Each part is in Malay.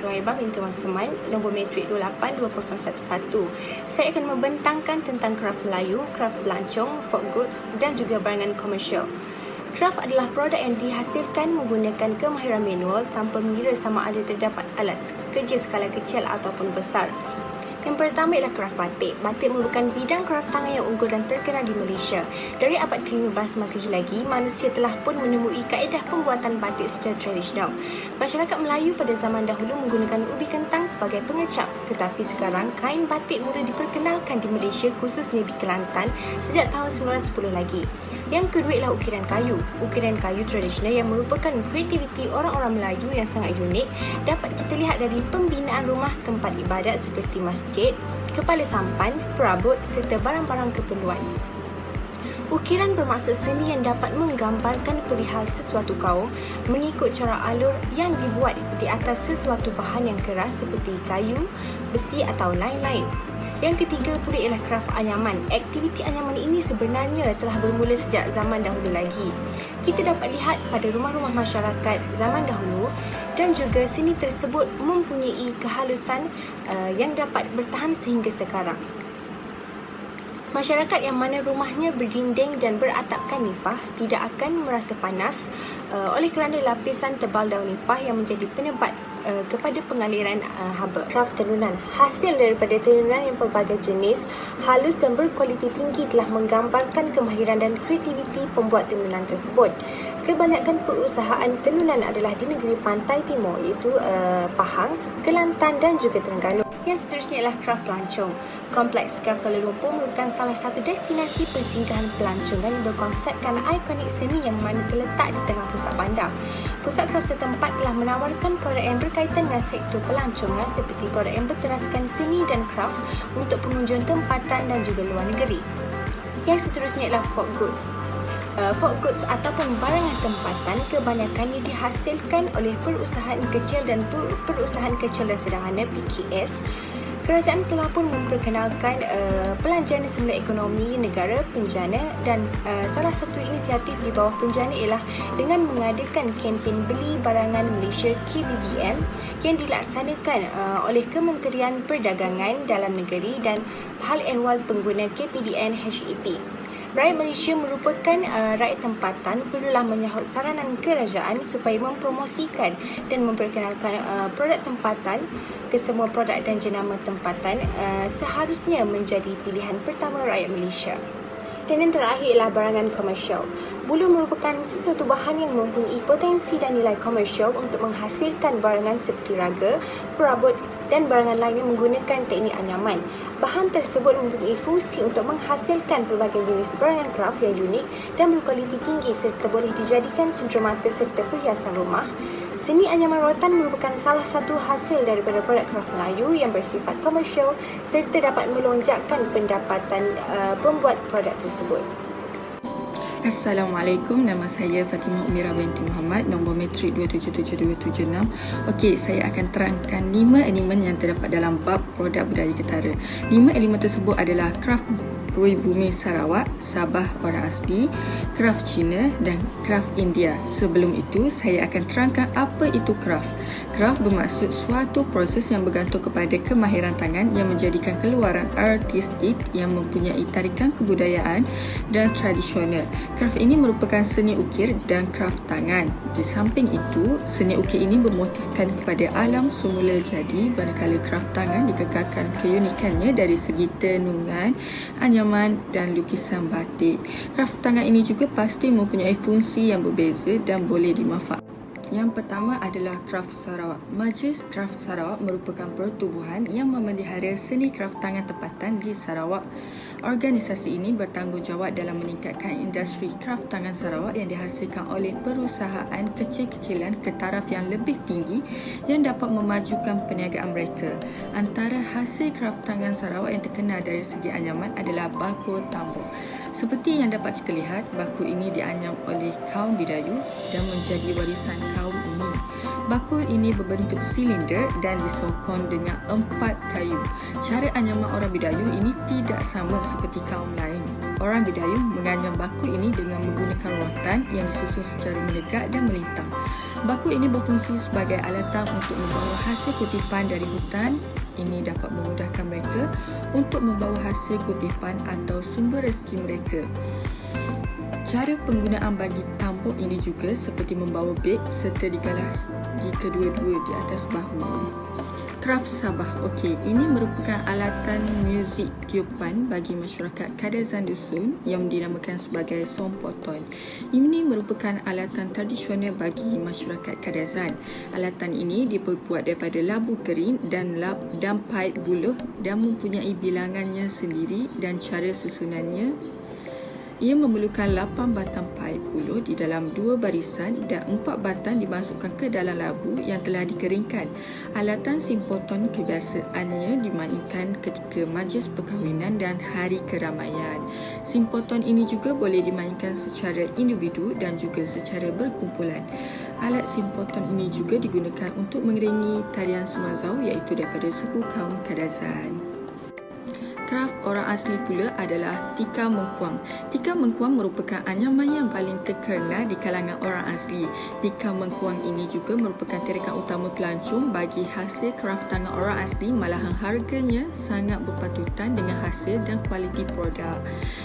Sungai Bam Intuan Seman, nombor matrik 282011. Saya akan membentangkan tentang kraf Melayu, kraf pelancong, folk goods dan juga barangan komersial. Kraf adalah produk yang dihasilkan menggunakan kemahiran manual tanpa mengira sama ada terdapat alat kerja skala kecil ataupun besar. Yang pertama ialah kraf batik. Batik merupakan bidang kraf tangan yang unggul dan terkenal di Malaysia. Dari abad ke-15 Masihi lagi, manusia telah pun menemui kaedah pembuatan batik secara tradisional. Masyarakat Melayu pada zaman dahulu menggunakan ubi kentang sebagai pengecap. Tetapi sekarang, kain batik mula diperkenalkan di Malaysia, khususnya di Kelantan, sejak tahun 1910 lagi. Yang kedua ialah ukiran kayu. Ukiran kayu tradisional yang merupakan kreativiti orang-orang Melayu yang sangat unik dapat kita lihat dari pembinaan rumah tempat ibadat seperti masjid, kepala sampan, perabot serta barang-barang keperluan. Ukiran bermaksud seni yang dapat menggambarkan perihal sesuatu kaum mengikut cara alur yang dibuat di atas sesuatu bahan yang keras seperti kayu, besi atau lain-lain. Yang ketiga pula ialah kraf anyaman. Aktiviti anyaman ini sebenarnya telah bermula sejak zaman dahulu lagi. Kita dapat lihat pada rumah-rumah masyarakat zaman dahulu dan juga seni tersebut mempunyai kehalusan yang dapat bertahan sehingga sekarang. Masyarakat yang mana rumahnya berdinding dan beratapkan nipah tidak akan merasa panas oleh kerana lapisan tebal daun nipah yang menjadi penebat kepada pengaliran haba. Kraf tenunan. Hasil daripada tenunan yang pelbagai jenis, halus dan berkualiti tinggi telah menggambarkan kemahiran dan kreativiti pembuat tenunan tersebut. Kebanyakan perusahaan tenunan adalah di negeri pantai timur iaitu Pahang, Kelantan dan juga Terengganu. Yang seterusnya ialah kraf pelancong. Kompleks Kraf Kuala Lumpur merupakan salah satu destinasi persinggahan pelancongan yang berkonsepkan ikonik seni yang mana terletak di tengah pusat bandar. Pusat kraf setempat telah menawarkan produk yang berkaitan dengan sektor pelancongan seperti produk yang berteraskan seni dan kraf untuk pengunjung tempatan dan juga luar negeri. Yang seterusnya ialah folk goods. Folk goods ataupun barangan tempatan kebanyakannya dihasilkan oleh perusahaan kecil dan perusahaan kecil dan sederhana PKS. Kerajaan telah pun memperkenalkan pelanjangan semula ekonomi negara penjana dan salah satu inisiatif di bawah penjana ialah dengan mengadakan kempen beli barangan Malaysia KBBM yang dilaksanakan oleh Kementerian Perdagangan Dalam Negeri dan hal ehwal pengguna KPDN HEP. Rakyat Malaysia merupakan rakyat tempatan perlulah menyahut saranan kerajaan supaya mempromosikan dan memperkenalkan produk tempatan ke semua produk dan jenama tempatan seharusnya menjadi pilihan pertama rakyat Malaysia. Dan yang terakhir ialah barangan komersial. Bulu merupakan sesuatu bahan yang mempunyai potensi dan nilai komersial untuk menghasilkan barangan seperti raga, perabot dan barangan lain yang menggunakan teknik anyaman. Bahan tersebut mempunyai fungsi untuk menghasilkan pelbagai jenis barangan kraf yang unik dan berkualiti tinggi serta boleh dijadikan cenderamata serta perhiasan rumah. Seni anyaman rotan merupakan salah satu hasil daripada produk kraf Melayu yang bersifat komersial serta dapat melonjakkan pendapatan pembuat produk tersebut. Assalamualaikum, nama saya Fatimah Umirah binti Muhammad, nombor matrik 277276. Okey, saya akan terangkan 5 elemen yang terdapat dalam bab produk budaya ketara. 5 elemen tersebut adalah kraf Rui Bumi Sarawak, Sabah orang asli, kraf Cina dan kraf India. Sebelum itu, saya akan terangkan apa itu kraf. Kraf bermaksud suatu proses yang bergantung kepada kemahiran tangan yang menjadikan keluaran artistik yang mempunyai tarikan kebudayaan dan tradisional. Kraf ini merupakan seni ukir dan kraf tangan. Di samping itu, seni ukir ini bermotifkan kepada alam semula jadi, manakala kraf tangan dikekalkan keunikannya dari segi tenungan, anyaman dan lukisan batik. Kraf tangan ini juga pasti mempunyai fungsi yang berbeza dan boleh dimanfaatkan. Yang pertama adalah Kraf Sarawak. Majlis Kraf Sarawak merupakan pertubuhan yang memelihara seni kraf tangan tempatan di Sarawak. Organisasi ini bertanggungjawab dalam meningkatkan industri kraf tangan Sarawak yang dihasilkan oleh perusahaan kecil-kecilan ke taraf yang lebih tinggi yang dapat memajukan perniagaan mereka. Antara hasil kraf tangan Sarawak yang terkenal dari segi anyaman adalah bakul tambuk. Seperti yang dapat kita lihat, bakul ini dianyam oleh kaum Bidayu dan menjadi warisan kaum ini. Bakul ini berbentuk silinder dan disokong dengan 4 kayu. Cara anyaman orang Bidayu ini tidak sama seperti kaum lain. Orang Bidayu menganyam bakul ini dengan menggunakan rotan yang disusun secara menegak dan melintang. Bako ini berfungsi sebagai alatan untuk membawa hasil kutipan dari hutan. Ini dapat memudahkan mereka untuk membawa hasil kutipan atau sumber rezeki mereka. Cara penggunaan bagi tampuk ini juga seperti membawa beg serta digalas di kedua-dua di atas bahu. Kraft Sabah. Okey, ini merupakan alatan muzik tiupan bagi masyarakat Kadazan Dusun yang dinamakan sebagai sompoton. Ini merupakan alatan tradisional bagi masyarakat Kadazan. Alatan ini diperbuat daripada labu kering dan paip buluh dan mempunyai bilangannya sendiri dan cara susunannya. Ia memerlukan 8 batang paip buluh di dalam 2 barisan dan 4 batang dimasukkan ke dalam labu yang telah dikeringkan. Alatan simpoton kebiasaannya dimainkan ketika majlis perkahwinan dan hari keramaian. Simpoton ini juga boleh dimainkan secara individu dan juga secara berkumpulan. Alat simpoton ini juga digunakan untuk mengiringi tarian Sumazau iaitu daripada suku kaum Kadazan. Kraft orang asli pula adalah tikar mengkuang. Tikar mengkuang merupakan anyaman yang paling terkenal di kalangan orang asli. Tikar mengkuang ini juga merupakan tarikan utama pelancong bagi hasil kraft tangan orang asli, malahan harganya sangat berpatutan dengan hasil dan kualiti produk.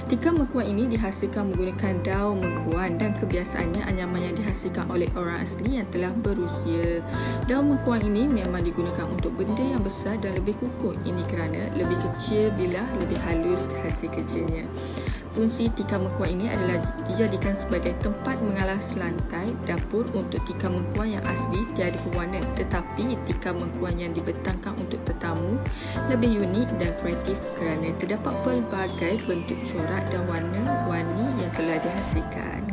Tikar mengkuang ini dihasilkan menggunakan daun mengkuang dan kebiasaannya anyaman yang dihasilkan oleh orang asli yang telah berusia. Daun mengkuang ini memang digunakan untuk benda yang besar dan lebih kukuh. Ini kerana lebih kecil bila lebih halus hasil kerjanya. Fungsi tikar mengkuang ini adalah dijadikan sebagai tempat mengalas lantai dapur untuk tikar mengkuang yang asli tiada pewarna, tetapi tikar mengkuang yang dibentangkan untuk tetamu lebih unik dan kreatif kerana terdapat pelbagai bentuk corak dan warna-warni yang telah dihasilkan.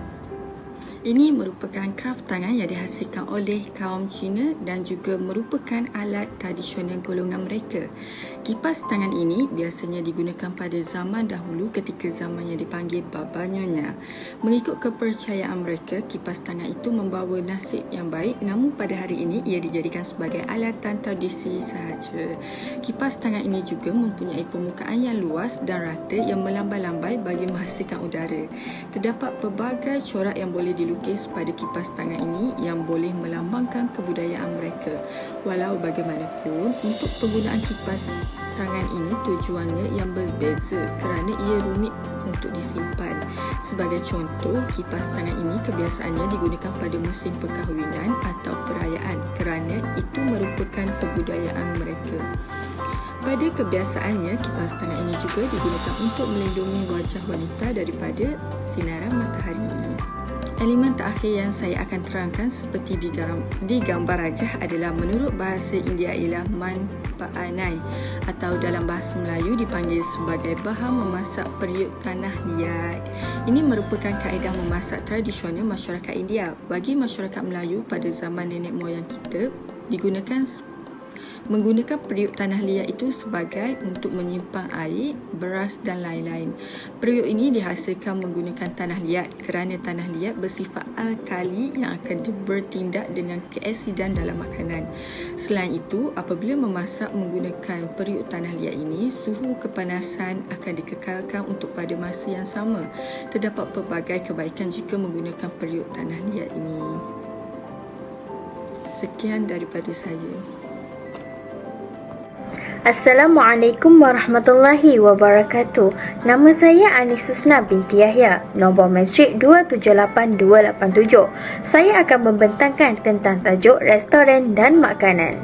Ini merupakan kraft tangan yang dihasilkan oleh kaum Cina dan juga merupakan alat tradisional golongan mereka. Kipas tangan ini biasanya digunakan pada zaman dahulu ketika zaman yang dipanggil Baba Nyonya. Mengikut kepercayaan mereka, kipas tangan itu membawa nasib yang baik, namun pada hari ini ia dijadikan sebagai alatan tradisi sahaja. Kipas tangan ini juga mempunyai permukaan yang luas dan rata yang melambai-lambai bagi menghasilkan udara. Terdapat pelbagai corak yang boleh dilukis pada kipas tangan ini yang boleh melambangkan kebudayaan mereka. Walau bagaimanapun, untuk penggunaan kipas tangan ini tujuannya yang berbeza kerana ia rumit untuk disimpan. Sebagai contoh, kipas tangan ini kebiasaannya digunakan pada musim perkahwinan atau perayaan kerana itu merupakan kebudayaan mereka. Pada kebiasaannya, kipas tangan ini juga digunakan untuk melindungi wajah wanita daripada sinaran matahari. Elemen terakhir yang saya akan terangkan seperti di gambar rajah adalah menurut bahasa India ialah manpaanai atau dalam bahasa Melayu dipanggil sebagai bahan memasak periuk tanah liat. Ini merupakan kaedah memasak tradisional masyarakat India. Bagi masyarakat Melayu pada zaman nenek moyang kita, menggunakan periuk tanah liat itu sebagai untuk menyimpan air, beras dan lain-lain. Periuk ini dihasilkan menggunakan tanah liat kerana tanah liat bersifat alkali yang akan bertindak dengan keasidan dalam makanan. Selain itu, apabila memasak menggunakan periuk tanah liat ini, suhu kepanasan akan dikekalkan untuk pada masa yang sama. Terdapat pelbagai kebaikan jika menggunakan periuk tanah liat ini. Sekian daripada saya. Assalamualaikum warahmatullahi wabarakatuh. Nama saya Anis Susna binti Yahya, nombor matrik 278287. Saya akan membentangkan tentang tajuk restoran dan makanan.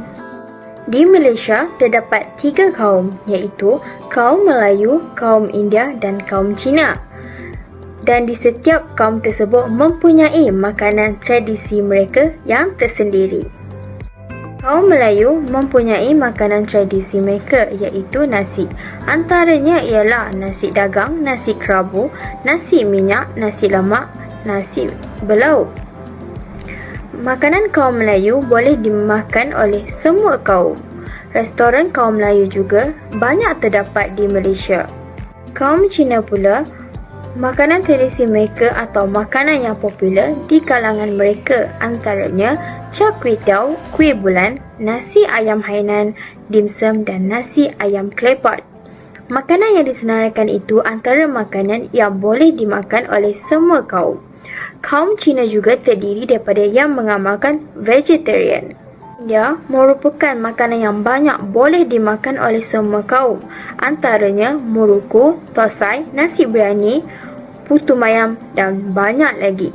Di Malaysia terdapat 3 kaum, iaitu kaum Melayu, kaum India dan kaum Cina. Dan di setiap kaum tersebut mempunyai makanan tradisi mereka yang tersendiri. Kaum Melayu mempunyai makanan tradisi mereka iaitu nasi. Antaranya ialah nasi dagang, nasi kerabu, nasi minyak, nasi lemak, nasi belauk. Makanan kaum Melayu boleh dimakan oleh semua kaum. Restoran kaum Melayu juga banyak terdapat di Malaysia. Kaum Cina pula, makanan tradisi mereka atau makanan yang popular di kalangan mereka antaranya char kway teow, kuih bulan, nasi ayam hainan, dimsum dan nasi ayam claypot. Makanan yang disenaraikan itu antara makanan yang boleh dimakan oleh semua kaum. Kaum Cina juga terdiri daripada yang mengamalkan vegetarian. India merupakan makanan yang banyak boleh dimakan oleh semua kaum. Antaranya muruku, tosai, nasi biryani, putu mayam dan banyak lagi.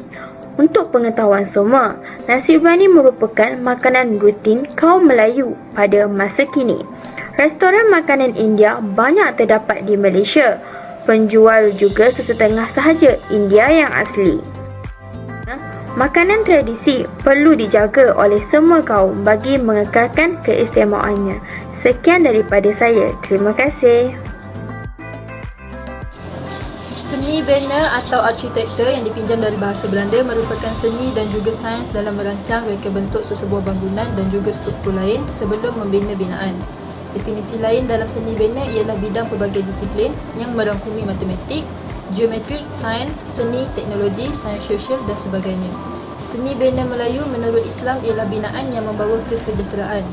Untuk pengetahuan semua, nasi biryani merupakan makanan rutin kaum Melayu pada masa kini. Restoran makanan India banyak terdapat di Malaysia. Penjual juga sesetengah sahaja India yang asli. Makanan tradisi perlu dijaga oleh semua kaum bagi mengekalkan keistimewaannya. Sekian daripada saya. Terima kasih. Seni banner atau arsitektur yang dipinjam dari bahasa Belanda merupakan seni dan juga sains dalam merancang reka bentuk sesebuah bangunan dan juga struktur lain sebelum membina binaan. Definisi lain dalam seni banner ialah bidang pelbagai disiplin yang merangkumi matematik, geometrik, sains, seni, teknologi, sains sosial dan sebagainya. Seni banner Melayu menurut Islam ialah binaan yang membawa kesejahteraan.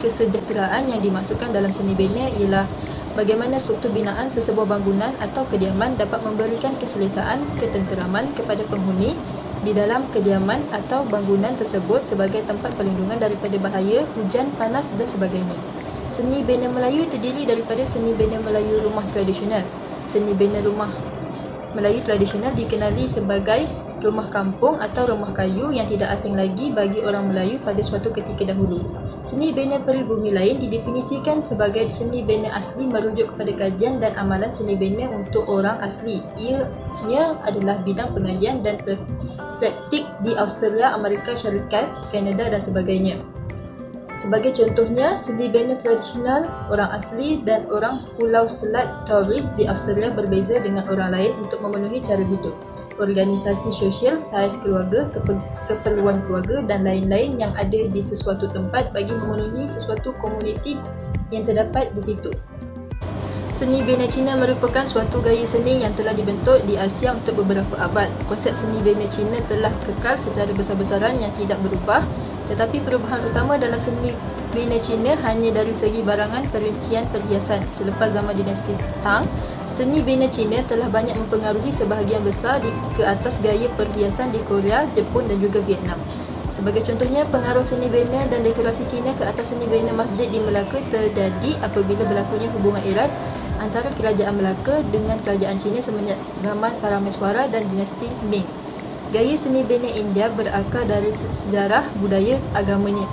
Kesejahteraan yang dimasukkan dalam seni banner ialah bagaimana struktur binaan sesebuah bangunan atau kediaman dapat memberikan keselesaan, ketenteraman kepada penghuni di dalam kediaman atau bangunan tersebut sebagai tempat perlindungan daripada bahaya, hujan, panas dan sebagainya. Seni banner Melayu terdiri daripada seni banner Melayu rumah tradisional. Seni banner rumah Melayu tradisional dikenali sebagai rumah kampung atau rumah kayu yang tidak asing lagi bagi orang Melayu pada suatu ketika dahulu. Seni banner peribumi lain didefinisikan sebagai seni banner asli merujuk kepada kajian dan amalan seni banner untuk orang asli. Ianya adalah bidang pengajian dan praktik di Australia, Amerika Syarikat, Kanada dan sebagainya. Sebagai contohnya, seni banner tradisional orang asli dan orang Pulau Selat Torres di Australia berbeza dengan orang lain untuk memenuhi cara hidup, organisasi sosial, saiz keluarga, keperluan keluarga dan lain-lain yang ada di sesuatu tempat bagi memenuhi sesuatu komuniti yang terdapat di situ. Seni banner Cina merupakan suatu gaya seni yang telah dibentuk di Asia untuk beberapa abad. Konsep seni banner Cina telah kekal secara besar-besaran yang tidak berubah, tetapi perubahan utama dalam seni banner Cina hanya dari segi barangan perincian perhiasan. Selepas zaman dinasti Tang, seni banner Cina telah banyak mempengaruhi sebahagian besar ke atas gaya perhiasan di Korea, Jepun dan juga Vietnam. Sebagai contohnya, pengaruh seni banner dan dekorasi Cina ke atas seni banner masjid di Melaka terjadi apabila berlakunya hubungan erat antara kerajaan Melaka dengan kerajaan Cina semenjak zaman Parameswara dan dinasti Ming. Gaya seni banner India berakar dari sejarah, budaya, agamanya.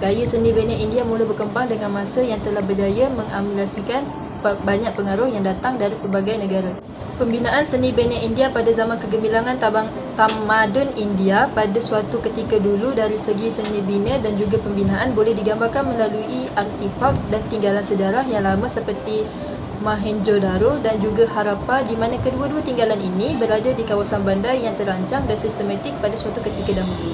Gaya seni banner India mula berkembang dengan masa yang telah berjaya mengakumulasikan banyak pengaruh yang datang dari pelbagai negara. Pembinaan seni banner India pada zaman kegemilangan tamadun India pada suatu ketika dulu dari segi seni bina dan juga pembinaan boleh digambarkan melalui artifak dan tinggalan sejarah yang lama seperti Mohenjo-daro dan juga Harappa, di mana kedua-dua tinggalan ini berada di kawasan bandar yang terancang dan sistematik pada suatu ketika dahulu.